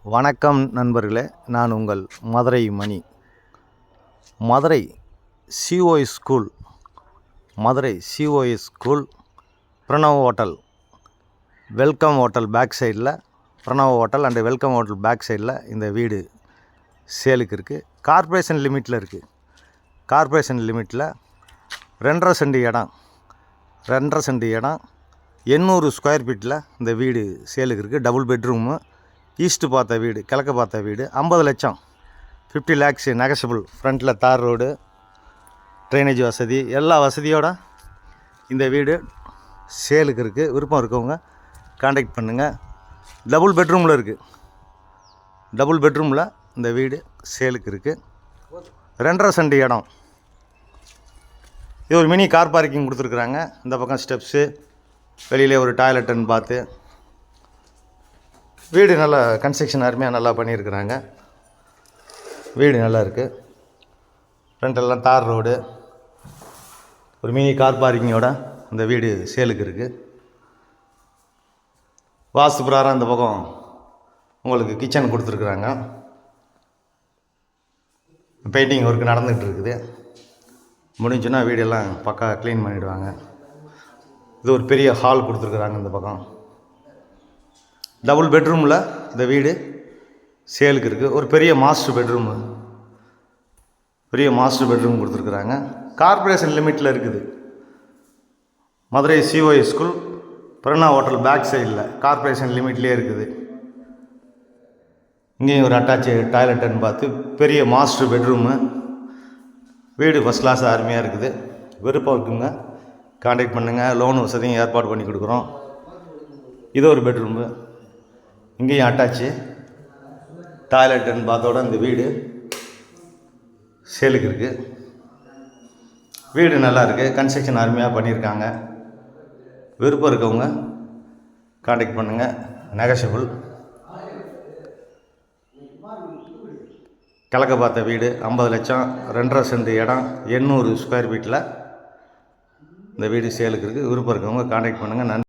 வணக்கம் நண்பர்களே, நான் உங்கள் Madurai Mani. Madurai COS school, Madurai COS school, Pranav hotel, welcome hotel back சைடில், Pranav hotel and welcome hotel back சைடில் இந்த வீடு சேலுக்கு இருக்குது. கார்ப்பரேஷன் லிமிட்டில் இருக்குது. கார்ப்பரேஷன் லிமிட்டில் 2.5 சென்ட் இடம், 2.5 சென்ட் இடம், 800 ஸ்கொயர் ஃபீட்டில் இந்த வீடு சேலுக்கு இருக்குது. டபுள் பெட்ரூமு, ஈஸ்ட்டு பார்த்த வீடு, கிழக்க பார்த்த வீடு. 50 லட்சம், 50 lakhs நெகஷபிள். ஃப்ரண்ட்டில் தார் ரோடு, ட்ரைனேஜ் வசதி, எல்லா வசதியோட இந்த வீடு சேலுக்கு இருக்குது. விருப்பம் இருக்கவங்க காண்டாக்ட் பண்ணுங்கள். டபுள் பெட்ரூமில் இருக்குது. டபுள் பெட்ரூமில் இந்த வீடு சேலுக்கு இருக்குது. 2.5 சென்ட் இடம். இது ஒரு மினி கார் பார்க்கிங் கொடுத்துருக்குறாங்க. இந்த பக்கம் ஸ்டெப்ஸு, வெளியிலே ஒரு டாய்லெட்டுன்னு பார்த்து வீடு நல்லா கன்ஸ்ட்ரக்ஷன் அருமையாக நல்லா பண்ணியிருக்கிறாங்க. வீடு நல்லா இருக்குது. ஃப்ரண்ட்டெல்லாம் தார் ரோடு, ஒரு மினி கார் பார்க்கிங்கோட இந்த வீடு சேலுக்கு இருக்குது. வாஸ்து பிரகாரம் இந்த பக்கம் உங்களுக்கு கிச்சன் கொடுத்துருக்குறாங்க. பெயிண்டிங் ஒர்க் நடந்துகிட்டு இருக்குது. முடிஞ்சுன்னா வீடெல்லாம் பக்கா க்ளீன் பண்ணிவிடுவாங்க. இது ஒரு பெரிய ஹால் கொடுத்துருக்குறாங்க. இந்த பக்கம் டபுள் பெட்ரூமில் இந்த வீடு சேலுக்கு இருக்குது. ஒரு பெரிய மாஸ்டர் பெட்ரூமு, பெரிய மாஸ்டர் பெட்ரூம் கொடுத்துருக்குறாங்க. கார்ப்பரேஷன் லிமிட்டில் இருக்குது. Madurai COS school, Pranav hotel back சைடில் கார்ப்பரேஷன் லிமிட்லேயே இருக்குது. இங்கேயும் ஒரு அட்டாச்சு டாய்லெட்டுன்னு பார்த்து பெரிய மாஸ்டர் பெட்ரூமு. வீடு ஃபஸ்ட் கிளாஸ் அருமையாக இருக்குது. விருப்பம் இருக்குங்க, காண்டாக்ட் பண்ணுங்கள். லோன் வசதியும் ஏற்பாடு பண்ணி கொடுக்குறோம். இது ஒரு பெட்ரூமு, இங்கேயும் அட்டாச்சு டாய்லெட்டுன்னு பார்த்தோட இந்த வீடு சேலுக்கு இருக்குது. வீடு நல்லா இருக்குது. கன்ஸ்ட்ரக்ஷன் அருமையாக பண்ணியிருக்காங்க. விருப்பம் இருக்கவங்க காண்டாக்ட் பண்ணுங்கள். நெகஷபிள். கிழக்க பார்த்த வீடு, 50 லட்சம், 2.5 சென்ட் இடம், 800 ஸ்கொயர் ஃபீட்டில் இந்த வீடு சேலுக்கு இருக்குது. விருப்பம் இருக்கவங்க காண்டாக்ட் பண்ணுங்கள். நன்றி.